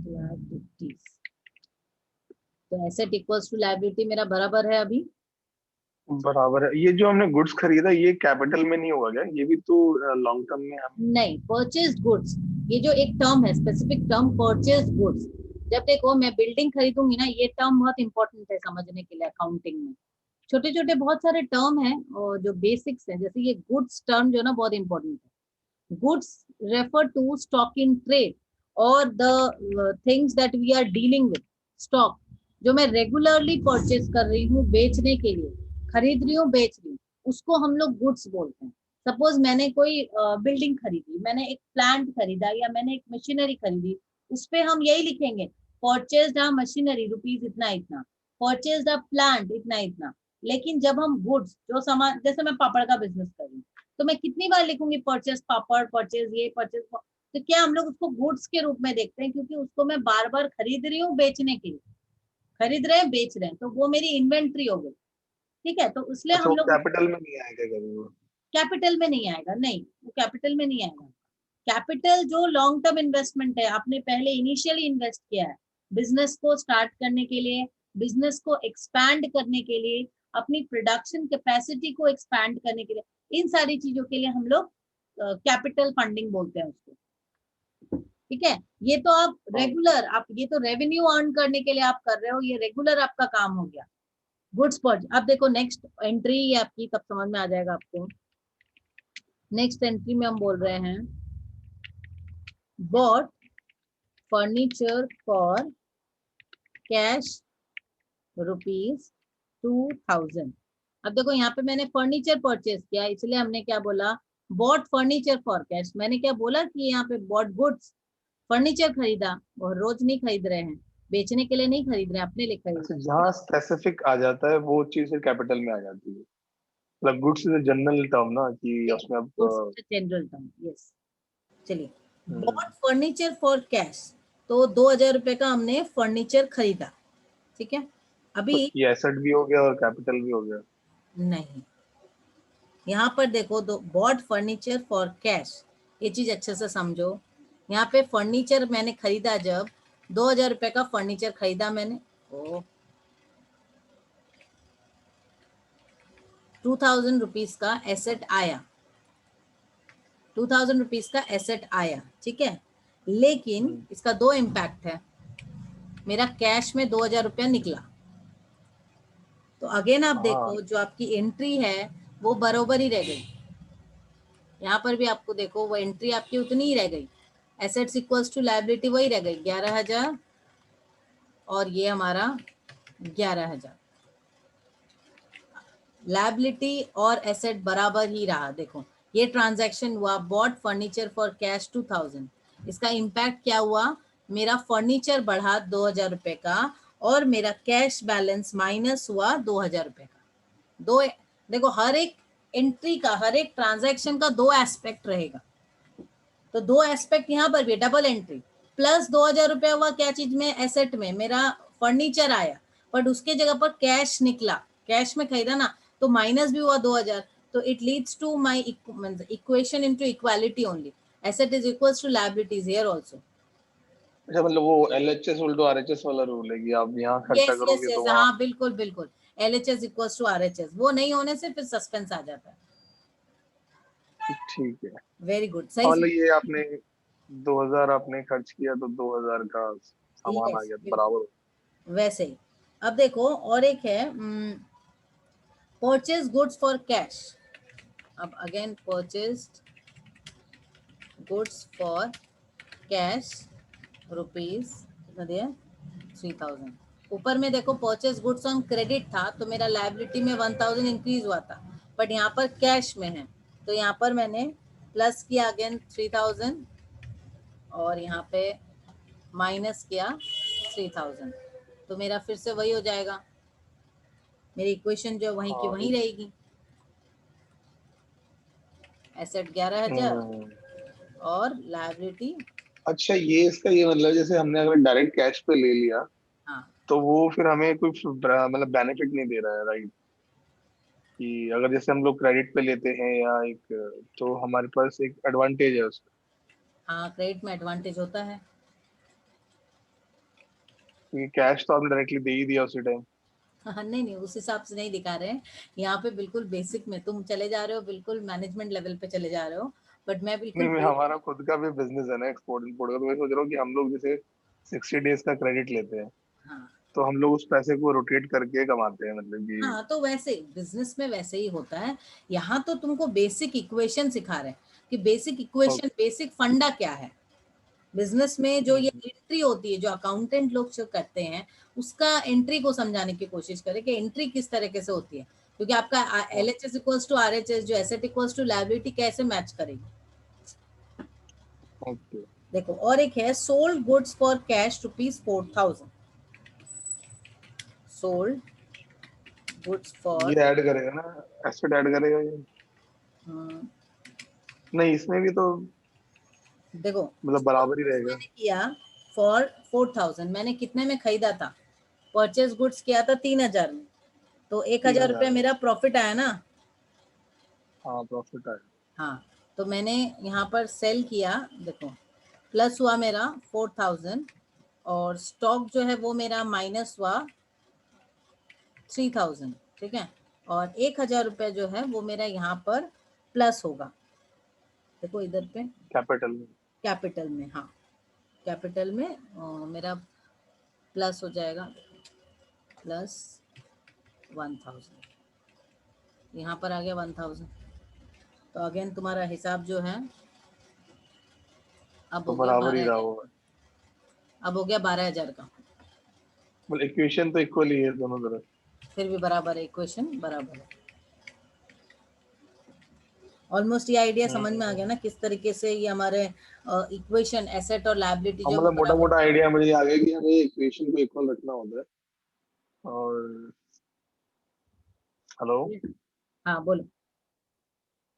लायबिलिटीज, तो एसेट इक्वल्स टू लायबिलिटी मेरा बराबर है अभी। बराबर है। ये जो हमने गुड्स खरीदा ये कैपिटल में नहीं होगा क्या? ये भी तो लॉन्ग टर्म में हम। नहीं, परचेज गुड्स, ये जो एक टर्म है, स्पेसिफिक टर्म परचेज गुड्स। जब देखो मैं बिल्डिंग खरीदूंगी ना, ये टर्म बहुत इंपॉर्टेंट है समझने के लिए अकाउंटिंग में। छोटे छोटे बहुत सारे टर्म है और जो बेसिक्स है, जैसे ये गुड्स टर्म जो ना बहुत इंपॉर्टेंट है। Goods refer to stock in trade और the things that we are dealing with. Stock जो मैं रेगुलरली परचेज कर रही हूँ बेचने के लिए, खरीद रही हूँ बेच रही हूँ, उसको हम लोग गुड्स बोलते हैं। सपोज मैंने कोई बिल्डिंग खरीदी, मैंने एक प्लांट खरीदा या मैंने एक मशीनरी खरीदी, उस पे हम यही लिखेंगे परचेज्ड अ मशीनरी रुपीज इतना इतना, परचेज्ड अ प्लांट इतना इतना। लेकिन जब हम गुड्स जो सामान, जैसे मैं पापड़ का बिजनेस कर रही हूँ, तो मैं कितनी बार लिखूंगी परचेज पापड़, परचेज ये, परचेज, तो क्या हम लोग उसको गुड्स के रूप में देखते हैं, क्योंकि उसको मैं बार बार खरीद रही हूँ बेचने के लिए, खरीद रहे हैं बेच रहे हैं, तो वो मेरी इन्वेंट्री हो गई। ठीक है, तो इसलिए अच्छा, हम वो लोग कैपिटल में नहीं आएगा कभी वो? कैपिटल में नहीं आएगा, नहीं वो कैपिटल में नहीं आएगा। कैपिटल जो लॉन्ग टर्म इन्वेस्टमेंट है, आपने पहले इनिशियली इन्वेस्ट किया है बिजनेस को स्टार्ट करने के लिए, बिजनेस को एक्सपैंड करने के लिए, अपनी प्रोडक्शन कैपेसिटी को एक्सपैंड करने के लिए, इन सारी चीजों के लिए हम लोग कैपिटल फंडिंग बोलते हैं उसको। ठीक है, ये तो आप हाँ। रेगुलर, आप ये तो रेवेन्यू अर्न करने के लिए आप कर रहे हो, ये रेगुलर आपका काम हो गया गुड्स पर। अब देखो नेक्स्ट एंट्री आपकी तब समझ में आ जाएगा आपको। नेक्स्ट एंट्री में हम बोल रहे हैं bought furniture for cash rupees 2,000। अब देखो यहाँ पे मैंने फर्नीचर परचेज किया, इसलिए हमने क्या बोला, बॉट फर्नीचर फॉर कैश। मैंने क्या बोला कि यहाँ पे बॉट गुड्स, फर्नीचर खरीदा, और रोज नहीं खरीद रहे हैं, बेचने के लिए नहीं खरीद रहे हैं, अपने लिए खरीद अच्छा, रहे हैं। जहाँ स्पेसिफिक आ जाता है वो चीज फिर कैपिटल में आ जाती है। मतलब गुड्स इज जनरल टर्म ना कि उसमें अब गुड्स जनरल टर्म, यस। चलिए, हम्म, बॉट फर्नीचर फॉर कैश, तो 2,000 रुपए का हमने फर्नीचर खरीदा। ठीक है, तो अभी ये एसेट भी हो गया और कैपिटल भी हो गया। नहीं, यहाँ पर देखो, दो बॉट फर्नीचर फॉर कैश, ये चीज अच्छे से समझो। यहाँ पे फर्नीचर मैंने खरीदा, जब 2,000 रुपए का फर्नीचर खरीदा मैंने, ओ 2,000 रुपीज का एसेट आया, 2,000 रुपीज का एसेट आया। ठीक है, लेकिन हम्म, इसका दो इम्पैक्ट है। मेरा कैश में 2,000 रुपया निकला, तो अगेन आप हाँ। देखो जो आपकी एंट्री है वो बरोबर ही रह गई। यहाँ पर भी आपको देखो वो एंट्री आपकी उतनी ही रह गई, एसेट्स इक्वल्स टू लायबिलिटी वही रह गई 11,000, और ये हमारा 11,000। लायबिलिटी और एसेट बराबर ही रहा। देखो ये ट्रांजैक्शन हुआ, बॉट फर्नीचर फॉर कैश 2,000, इसका इम्पैक्ट क्या हुआ, मेरा फर्नीचर बढ़ा 2,000 रुपए का, और मेरा कैश बैलेंस माइनस हुआ 2,000 रुपए का। दो, देखो हर एक एंट्री का, हर एक ट्रांजैक्शन का दो एस्पेक्ट रहेगा, तो दो एस्पेक्ट यहाँ पर भी, डबल एंट्री। प्लस 2,000 रुपया हुआ क्या चीज में, एसेट में, मेरा फर्नीचर आया, बट उसके जगह पर कैश निकला, कैश में खरीदा ना, तो माइनस भी हुआ 2,000। तो it leads to my equation into equality only, asset is equals to liabilities here also. अच्छा, मतलब वो LHS उल्टो RHS वाला रूल है कि आप यहाँ खर्चा यस यस करोगे यस, तो वहाँ। हाँ बिल्कुल बिल्कुल, LHS इक्वल्स टू RHS, वो नहीं होने से फिर सस्पेंस आ जाता है। ठीक है। वेरी गुड, हाँ, सही मतलब समझ। ये आपने 2000 आपने खर्च किया तो 2000 का सामान आ यस गया बिल्कुल, बराबर। वैसे ही। अब देखो और एक है, परचेज गुड्स फॉर कैश। अब again purchased goods for cash rupees कितना दिया, 3,000। ऊपर में देखो परचेज गुड्स ऑन क्रेडिट था, तो मेरा लायबिलिटी में 1,000 इंक्रीज हुआ था, बट यहाँ पर कैश में है, तो यहाँ पर मैंने प्लस किया अगेन 3,000, और यहाँ पे माइनस किया 3,000, तो मेरा फिर से वही हो जाएगा, मेरी इक्वेशन जो वहीं की हाँ, वहीं रहेगी। एसेट 11,000 और लायबिलिटी। अच्छा, ये इसका ये मतलब जैसे हमने अगर डायरेक्ट कैश पे ले लिया हाँ तो वो फिर हमें कोई मतलब बेनिफिट नहीं दे रहा है, राइट? कि अगर जैसे हम लोग क्रेडिट पे लेते हैं या एक, तो हमारे पास एक एडवांटेज है उसका। हाँ, क्रेडिट में एडवांटेज होता है। क्योंकि कैश तो आपने डायरेक्टली दे ही दिया उसी टाइम। हाँ, नहीं नहीं, उस हिसाब से नहीं दिखा रहे हैं यहाँ पे। बिल्कुल बेसिक में तुम चले जा रहे हो, बिल्कुल मैनेजमेंट लेवल पे चले जा रहे हो, बट मैं नहीं, बिल्कुल मैं हमारा खुद का भी बिजनेस है ना, एक्सपोर्ट इंपोर्ट का, तो मैं सोच रहा हूँ कि हम लोग जैसे 60 डेज का क्रेडिट लेते हैं, हाँ तो हम लोग उस पैसे को रोटेट करके कमाते हैं, मतलब कि। हाँ, तो वैसे बिजनेस में वैसे ही होता है। यहाँ तो तुमको बेसिक इक्वेशन सिखा रहे हैं कि बेसिक इक्वेशन, ओके। बेसिक फंडा क्या है बिजनेस में। जो ये एंट्री होती है, जो अकाउंटेंट लोग जो करते हैं, उसका एंट्री को समझाने की कोशिश करें कि एंट्री किस तरीके से होती है। क्योंकि आपका LHS इक्वल्स टू RHS, जो एसेट इक्वल्स टू लायबिलिटी, कैसे मैच करेगी। ओके, देखो, और एक है sold goods for cash ₹4,000। Sold goods for, ये ऐड करेगा ना, एसेट ऐड करेगा ये? नहीं, इसमें भी तो देखो मतलब सोल्ड बराबर ही गुड्स रहेगा। मैंने किया फॉर 4,000, मैंने कितने में खरीदा था? परचेज गुड्स किया था 3,000 में, तो 1,000 रुपया 3,000 में। मेरा प्रॉफिट आया ना। हाँ, प्रॉफिट आएगा। हाँ, तो मैंने यहाँ पर सेल किया, देखो प्लस हुआ मेरा 4,000, और स्टॉक जो है वो मेरा माइनस हुआ 3,000, ठीक है। और 1,000 रुपया जो है वो मेरा यहाँ पर प्लस होगा। देखो इधर पे कैपिटल में। कैपिटल में, हाँ कैपिटल में मेरा प्लस हो जाएगा, प्लस 1,000, यहाँ पर आ गया 1,000। तो अगेन तुम्हारा हिसाब जो है अब तो हो गया बराबर ही बारह रहा हजार होगा। अब हो गया 12,000 का। मतलब इक्वेशन तो इक्वल ही है दोनों तरफ। फिर भी बराबर है, इक्वेशन बराबर है। ऑलमोस्ट ये आइडिया समझ में आ गया हम्म। ना, किस तरीके से ये हमारे इक्वेशन, एसेट और लायबिलिटी हाँ, जो है वो मतलब मोटा बराबर। मोटा आइडिया मुझे आ गया कि हमें इक्वेशन को इक्वल रखना होता है। और हेलो, हाँ बोलो।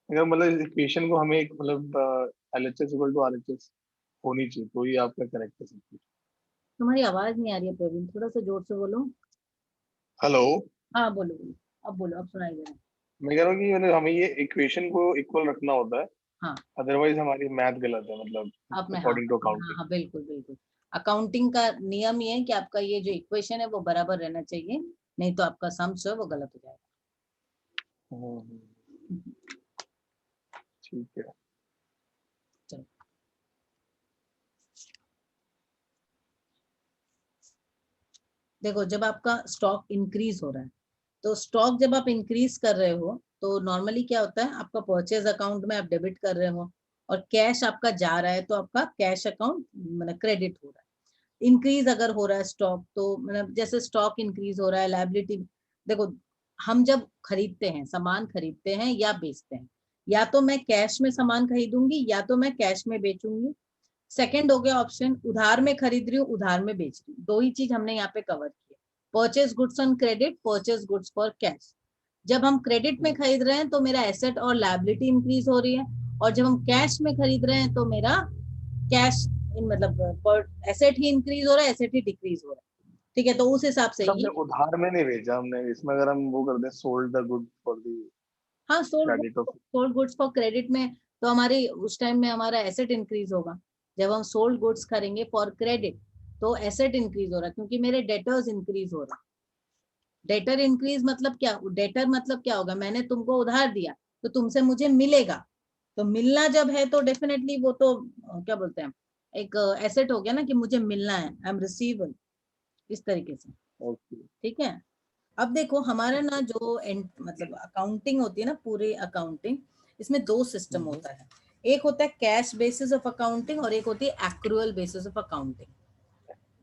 अगर मतलब इक्वेशन को हमें एक मतलब LHS इक्वल टू RHS होनी चाहिए, तो ये आपका करेक्ट है सब कुछ। तुम्हारी आवाज नहीं आ रही है प्रवीण, थोड़ा सा जोर से बोलो। हेलो। हाँ बोलो बोलो, अब बोलो, अब सुनाई दे रहा है। मैं कह रहा हूँ कि मतलब हमें ये इक्वेशन को इक्वल रखना होता है, हाँ, अदरवाइज हमारी मैथ गलत है, मतलब आपने, हाँ अकॉर्डिंग टू हाँ अकाउंटिंग। हाँ, बिल्कुल बिल्कुल। अकाउंटिंग का नियम ये है कि आपका ये जो इक्वेशन है वो बराबर रहना चाहिए, नहीं तो आपका सम जो है वो गलत हो जाएगा। ठीक है। चलो, देखो जब आपका स्टॉक इंक्रीज हो रहा है, तो स्टॉक जब आप इंक्रीज कर रहे हो तो नॉर्मली क्या होता है, आपका परचेज अकाउंट में आप डेबिट कर रहे हो, और कैश आपका जा रहा है, तो आपका कैश अकाउंट मतलब क्रेडिट हो रहा है। इंक्रीज अगर हो रहा है स्टॉक, तो मतलब जैसे स्टॉक इंक्रीज हो रहा है, लायबिलिटी। देखो, हम जब खरीदते हैं, सामान खरीदते हैं या बेचते हैं, या तो मैं कैश में सामान खरीदूंगी या तो मैं कैश में बेचूंगी। सेकंड हो गया ऑप्शन, उधार में खरीद रही हूँ, उधार में बेच रही हूँ। दो ही चीज हमने यहाँ पे कवर किया, purchase goods on credit, purchase goods for cash. जब हम क्रेडिट में खरीद रहे हैं तो मेरा एसेट और लायबिलिटी इंक्रीज हो रही है, और जब हम कैश में खरीद रहे हैं तो मेरा कैश मतलब एसेट ही इंक्रीज हो रहा है, एसेट ही डिक्रीज हो रहा है। ठीक है, तो उस हिसाब से अच्छा, ही। हमने उधार में नहीं भेजा, हमने इसमें अगर हम वो कर दें, sold the good for the हाँ, credit off. Sold goods for credit में तो हमारी उस टाइम में हमारा एसेट इंक्रीज होगा। जब हम सोल्ड गुड्स करेंगे फॉर क्रेडिट तो एसेट इंक्रीज हो रहा है, क्योंकि मेरे डेटर्स इंक्रीज हो रहा है। डेटर इंक्रीज मतलब क्या, डेटर मतलब क्या होगा, मैंने तुमको उधार दिया तो तुमसे मुझे मिलेगा, तो मिलना जब है तो डेफिनेटली वो तो क्या बोलते हैं, एक एसेट हो गया ना, कि मुझे मिलना है, आई एम रिसीवेबल, इस तरीके से। ओके। ठीक है। अब देखो हमारा ना जो मतलब अकाउंटिंग होती है ना, पूरी अकाउंटिंग, इसमें दो सिस्टम होता है। एक होता है कैश बेसिस ऑफ अकाउंटिंग, और एक होती है एक्रूअल बेसिस ऑफ अकाउंटिंग।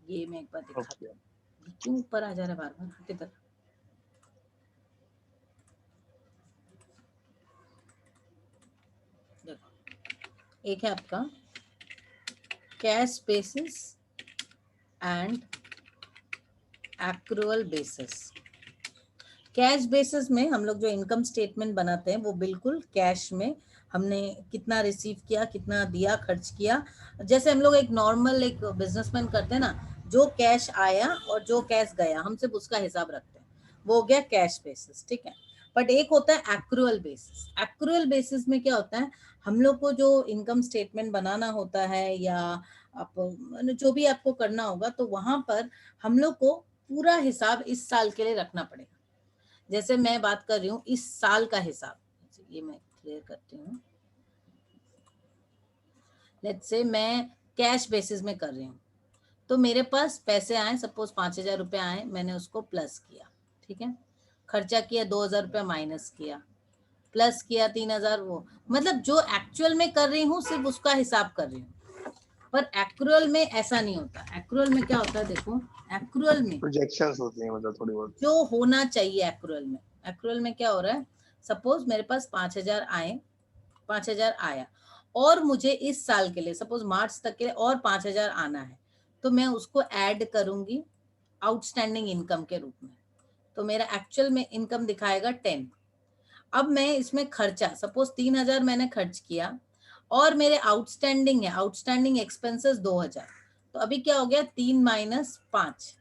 ये मैं एक बार दिखाती ओके। हूँ, ये क्यों ऊपर आ जा रहा है बार बार, हट इधर। देखो, एक है आपका cash basis and accrual basis. Cash basis में हम लोग जो इनकम स्टेटमेंट बनाते हैं वो बिल्कुल कैश में हमने कितना रिसीव किया, कितना दिया, खर्च किया। जैसे हम लोग एक नॉर्मल एक बिजनेसमैन करते हैं ना, जो कैश आया और जो कैश गया हम सिर्फ उसका हिसाब रखते हैं, वो हो गया कैश बेसिस, ठीक है। बट एक होता है एक्रूअल बेसिस। एक्रूअल बेसिस में क्या होता है, हम लोग को जो इनकम स्टेटमेंट बनाना होता है या आप जो भी आपको करना होगा, तो वहां पर हम लोग को पूरा हिसाब इस साल के लिए रखना पड़ेगा। जैसे मैं बात कर रही हूँ इस साल का हिसाब, ये मैं क्लियर करती हूँ। लेट्स से मैं कैश बेसिस में कर रही हूँ, तो मेरे पास पैसे आए, सपोज 5,000 रुपये आए, मैंने उसको प्लस किया, ठीक है। खर्चा किया 2,000 रुपये माइनस किया, प्लस किया 3,000, वो मतलब जो एक्चुअल में कर रही हूँ सिर्फ उसका हिसाब कर रही हूँ। पर एक्रूअल में ऐसा नहीं होता। एक्रूअल में क्या होता है, देखो एक्रूअल में प्रोजेक्शंस होती हैं मतलब थोड़ी बहुत। जो होना चाहिए एक्रूअल में, एक्रूअल में क्या हो रहा है, सपोज मेरे पास 5,000 आए, 5,000 आया और मुझे इस साल के लिए सपोज मार्च तक के लिए और 5,000 आना है, तो मैं उसको ऐड करूंगी आउटस्टैंडिंग इनकम के रूप में, तो मेरा एक्चुअल में इनकम दिखाएगा 10। अब मैं इसमें खर्चा सपोज 3,000 मैंने खर्च किया और मेरे आउटस्टैंडिंग है, आउटस्टैंडिंग एक्सपेंसेस 2,000, तो अभी क्या हो गया 3 माइनस 5।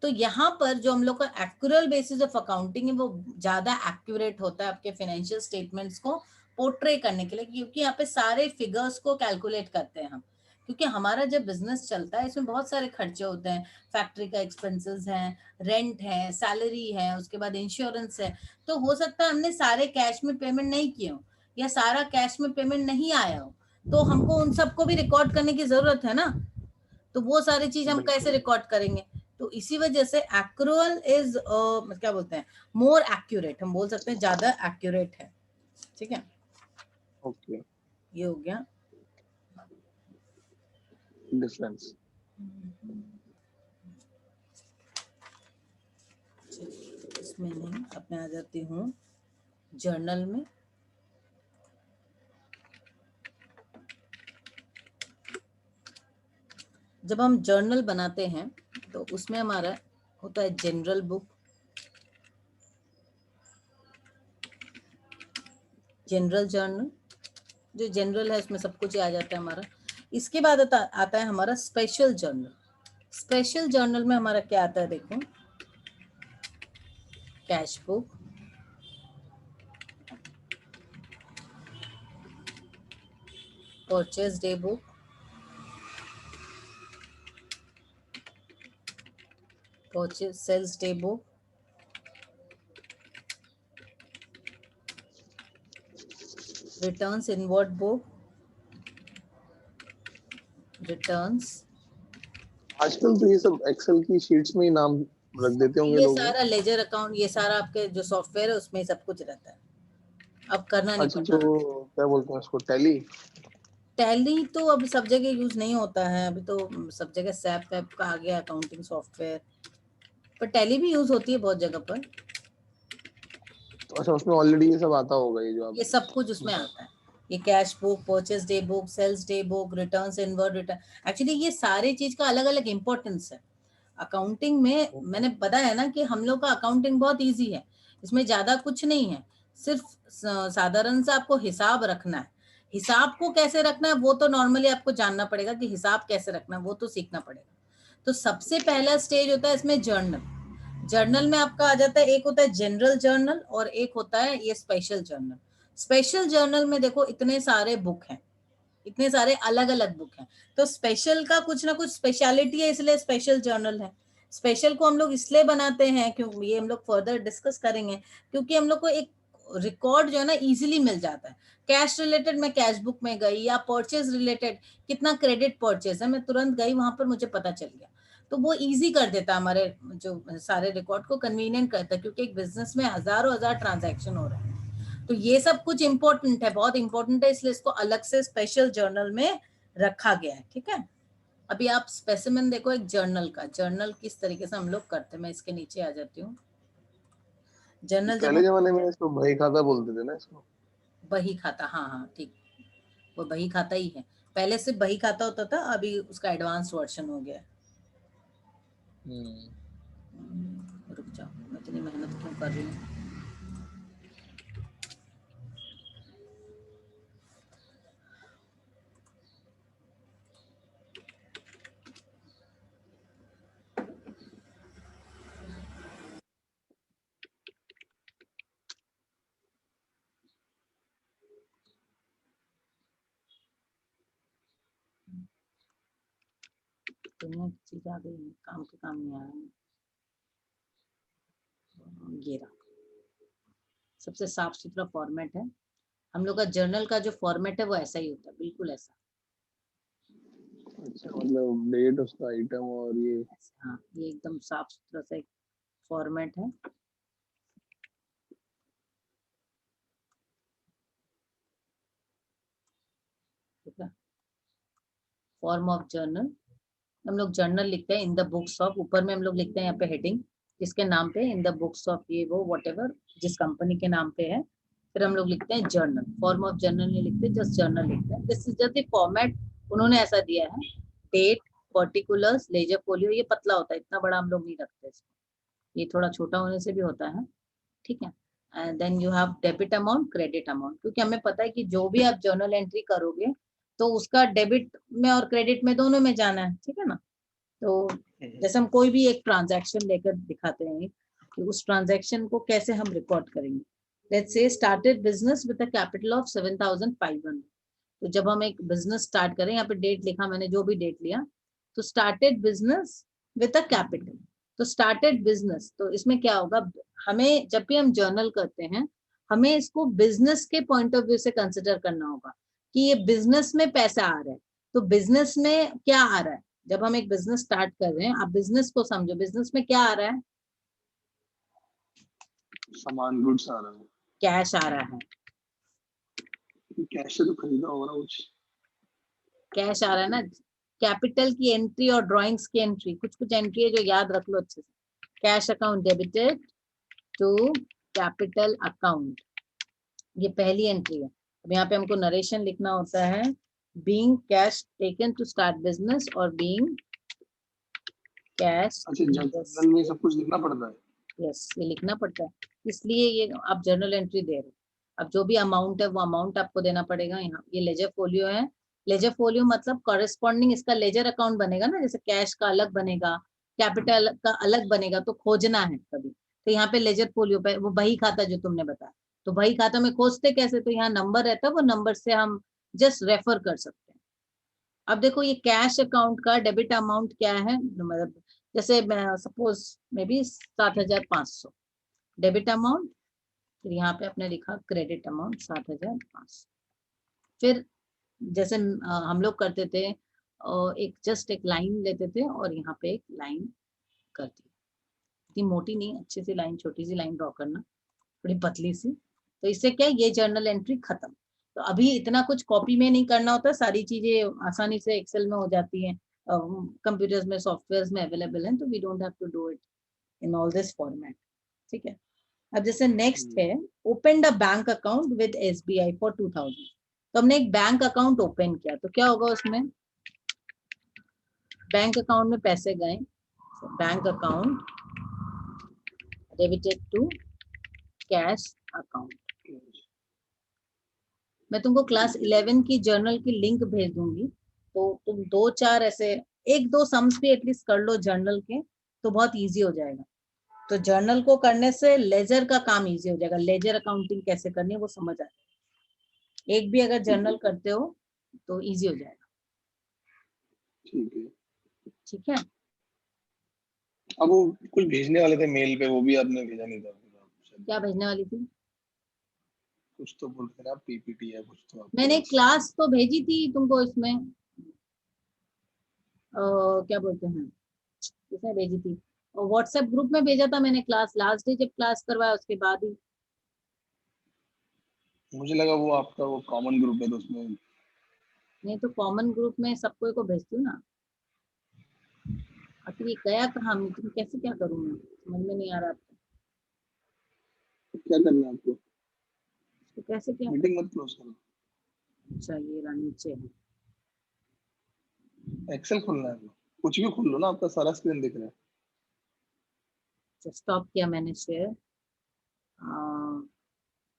तो यहाँ पर जो हम लोग का एक्यूरल बेसिस ऑफ अकाउंटिंग है वो ज्यादा एक्यूरेट होता है आपके फाइनेंशियल स्टेटमेंट्स को पोर्ट्रे करने के लिए, क्योंकि यहाँ पे सारे फिगर्स को कैलकुलेट करते हैं हम। क्योंकि हमारा जब बिजनेस चलता है इसमें बहुत सारे खर्चे होते हैं, फैक्ट्री का एक्सपेंसेस है, रेंट है, सैलरी है, उसके बाद इंश्योरेंस है। तो हो सकता है हमने सारे कैश में पेमेंट नहीं किए हो या सारा कैश में पेमेंट नहीं आया हो, तो हमको उन सबको भी रिकॉर्ड करने की जरूरत है ना। तो वो सारी चीज हम कैसे बिल्कुल। रिकॉर्ड करेंगे। तो इसी वजह से एक्रूअल इज क्या बोलते हैं, मोर एक्यूरेट, हम बोल सकते हैं ज्यादा एक्यूरेट है, ठीक है। ओके। ये हो गया डिफरेंस। इसमें नहीं। अब मैं आ जाती हूँ जर्नल में। जब हम जर्नल बनाते हैं तो उसमें हमारा होता है जनरल बुक, जनरल जर्नल। जो जनरल है उसमें सब कुछ आ जाता है हमारा। इसके बाद आता है हमारा स्पेशल जर्नल। स्पेशल जर्नल में हमारा क्या आता है, देखो cash book, purchase day book, purchase sales day book, returns inward book, returns. आजकल तो ये सब एक्सेल की शीट्स में ही नाम रख देते होंगे ये लोग ना। सारा लेजर अकाउंट, ये सारा आपके जो सॉफ्टवेयर है उसमें सब कुछ रहता है, अब करना नहीं अच्छा, जो पड़ता। क्या बोलते हैं उसको, टैली। टैली तो अब सब जगह यूज नहीं होता है, अभी तो सब जगह सैप वैप का आ गया अकाउंटिंग सॉफ्टवेयर, पर टैली भी यूज होती है बहुत जगह पर। तो अच्छा, उसमें ऑलरेडी ये सब आता होगा, ये जो आप ये सब कुछ उसमें बता। आता है, ये cash book, purchase day book, sales day book, returns inward return. Actually ये सारे चीज का अलग अलग इंपॉर्टेंस है अकाउंटिंग में। मैंने बताया ना कि हम लोग का अकाउंटिंग बहुत इजी है, इसमें ज्यादा कुछ नहीं है, सिर्फ साधारण सा आपको हिसाब रखना है। हिसाब को कैसे रखना है वो तो नॉर्मली आपको जानना पड़ेगा, कि हिसाब कैसे रखना है वो तो सीखना पड़ेगा। तो सबसे पहला स्टेज होता है इसमें जर्नल। जर्नल में आपका आ जाता है, एक होता है जनरल जर्नल और एक होता है ये स्पेशल जर्नल। स्पेशल जर्नल में देखो इतने सारे बुक हैं, इतने सारे अलग अलग बुक हैं। तो स्पेशल का कुछ ना कुछ स्पेशलिटी है, इसलिए स्पेशल जर्नल है। स्पेशल को हम लोग इसलिए बनाते हैं, क्योंकि ये हम लोग फर्दर डिस्कस करेंगे, क्योंकि हम लोग को एक रिकॉर्ड जो है ना इजीली मिल जाता है। कैश रिलेटेड मैं कैश बुक में गई, या परचेज रिलेटेड कितना क्रेडिट परचेज है, मैं तुरंत गई वहां पर, मुझे पता चल गया। तो वो इजी कर देता है हमारे जो सारे रिकॉर्ड को, कन्वीनियंट करता है, क्योंकि एक बिजनेस में हजारों हजार ट्रांजैक्शन हो रहे हैं। तो ये सब कुछ इंपॉर्टेंट है, बहुत इंपॉर्टेंट है, इसलिए इसको अलग से स्पेशल जर्नल में रखा गया है, ठीक है। अभी आप स्पेसिमेन देखो एक जर्नल का, जर्नल किस तरीके से हम लोग करते हैं। मैं इसके नीचे आ जाती हूँ। जर्नल जब पहले हम, जमाने में इसको बही खाता बोलते थे ना इसको। बही खाता, हाँ हाँ ठीक, वो बही खाता ही है। पहले सिर्फ बही खाता होता था, अभी उसका एडवांस वर्जन हो गया है। हम्म। रुक जाओ, मैं इतनी मेहनत क्यों कर रही हूँ। दुनिया की चीज आ गई, काम के काम नहीं आ रहा है। ये रहा, सबसे साफ सुथरा फॉर्मेट है हम लोग का। जर्नल का जो फॉर्मेट है वो ऐसा ही होता है, बिल्कुल ऐसा। अच्छा, मतलब डेट, उसका आइटम और ये। हाँ, ये एकदम साफ सुथरा सा एक फॉर्मेट है। ठीक है, फॉर्म ऑफ जर्नल। हम लोग जर्नल लिखते हैं इन द बुक्स ऑफ, ऊपर में हम लोग लिखते हैं यहाँ पे हेडिंग किसके नाम पे, इन द बुक्स ऑफ ये वो व्हाटएवर जिस कंपनी के नाम पे है। फिर हम लोग लिखते हैं जर्नल, फॉर्म ऑफ जर्नल नहीं लिखते, जस्ट जर्नल लिखते हैं। This is just the format उन्होंने ऐसा दिया है। डेट, पर्टिकुलर्स, लेजर फोलियो, ये पतला होता है, इतना बड़ा हम लोग नहीं रखते इसको, ये थोड़ा छोटा होने से भी होता है। ठीक है, and then you have debit amount, credit amount, क्योंकि हमें पता है कि जो भी आप जर्नल एंट्री करोगे तो उसका डेबिट में और क्रेडिट में दोनों में जाना है। ठीक है ना, तो जैसे हम कोई भी एक ट्रांजैक्शन लेकर दिखाते हैं कि उस ट्रांजैक्शन को कैसे हम रिकॉर्ड करेंगे। Let's say started business with a capital of 7,500। तो जब हम एक बिजनेस स्टार्ट करें, यहाँ पे डेट लिखा मैंने, जो भी डेट लिया, तो started business with a capital. तो स्टार्टेड बिजनेस, तो इसमें क्या होगा, हमें जब भी हम जर्नल करते हैं हमें इसको बिजनेस के पॉइंट ऑफ व्यू से कंसिडर करना होगा कि ये बिजनेस में पैसा आ रहा है। तो बिजनेस में क्या आ रहा है, जब हम एक बिजनेस स्टार्ट कर रहे हैं, आप बिजनेस को समझो, बिजनेस में क्या आ रहा है, सामान, गुड्स आ रहा है। कैश आ रहा है, कैश से तो खरीदा होगा ना कुछ। कैश आ रहा है ना। कैपिटल की एंट्री और ड्राइंग्स की एंट्री, कुछ कुछ एंट्री है जो याद रख लो अच्छे से। Cash account debited to capital account, ये पहली एंट्री है। अब यहाँ पे हमको नरेशन लिखना होता है, being cash taken to start business और बीइंग कैश। अच्छा, जर्नल में सब कुछ लिखना पड़ता है। यस, ये लिखना पड़ता है, इसलिए ये आप जर्नल एंट्री दे रहे हो। अब जो भी अमाउंट है वो अमाउंट आपको देना पड़ेगा। यहाँ ये लेजर फोलियो है, लेजर फोलियो मतलब कॉरेस्पॉन्डिंग इसका लेजर अकाउंट बनेगा ना, जैसे कैश का अलग बनेगा, कैपिटल का अलग बनेगा, तो खोजना है कभी, तो यहाँ पे लेजर फोलियो पे वो बही खाता जो तुमने बताया, तो बही खाता में खोजते कैसे, तो यहाँ नंबर रहता है, वो नंबर से हम जस्ट रेफर कर सकते हैं। अब देखो ये कैश अकाउंट का डेबिट अमाउंट क्या है, मतलब जैसे suppose may be 7,500 debit amount, फिर यहाँ पे आपने लिखा क्रेडिट अमाउंट 7,500। फिर जैसे हम लोग करते थे, एक जस्ट एक लाइन लेते थे और यहाँ पे एक लाइन कर दी, इतनी मोटी नहीं, अच्छी सी लाइन, छोटी सी लाइन ड्रॉ करना, थोड़ी पतली सी। तो इससे क्या, ये जर्नल एंट्री खत्म। तो अभी इतना कुछ कॉपी में नहीं करना होता, सारी चीजें आसानी से एक्सेल में हो जाती हैं, कंप्यूटर्स में, सॉफ्टवेयर में अवेलेबल है, तो we don't have to do it in all this format. ठीक है, अब जैसे नेक्स्ट है, open the bank account with SBI for 2,000। तो हमने एक बैंक अकाउंट ओपन किया, तो क्या होगा उसमें, बैंक अकाउंट में पैसे गए, bank account debited to cash account. मैं तुमको क्लास 11 की जर्नल की लिंक भेज दूंगी, तो तुम 2-4 ऐसे 1-2 सम्स भी एटलीस्ट कर लो जर्नल के, तो बहुत इजी हो जाएगा। तो जर्नल को करने से लेजर का काम इजी हो जाएगा, लेजर अकाउंटिंग कैसे करनी है वो समझ आ जाएगा। एक भी अगर जर्नल करते हो तो इजी हो जाएगा। ठीक है। ठीक है, अब वो कुछ भेजने वाले थे मेल पे, वो भी आपने भेजा नहीं था शायद। क्या भेजने वाली थी, कुछ तो बोल रहे थे आप, PPT है कुछ तो आपके मैंने पास। क्लास तो भेजी थी तुमको इसमें, क्या बोलते हैं, किसने भेजी थी, व्हाट्सएप ग्रुप में भेजा था मैंने, क्लास लास्ट डे जब क्लास करवाया उसके बाद ही। मुझे लगा वो आपका वो कॉमन ग्रुप है तो उसमें। नहीं तो कॉमन ग्रुप में सबको को भेजती हूँ ना। आखिर ये गया कहाँ, मीटिंग कैसे क्या करूँ मैं, समझ में नहीं आ रहा क्या करना है आपको? तो कैसे क्या मीटिंग करूँ। मत क्लोज करो। अच्छा, ये रहा नीचे है। एक्सेल खोलना है तो कुछ भी खोल लो ना, आपका सारा स्क्रीन दिख रहा है। स्टॉप किया मैंने शेयर,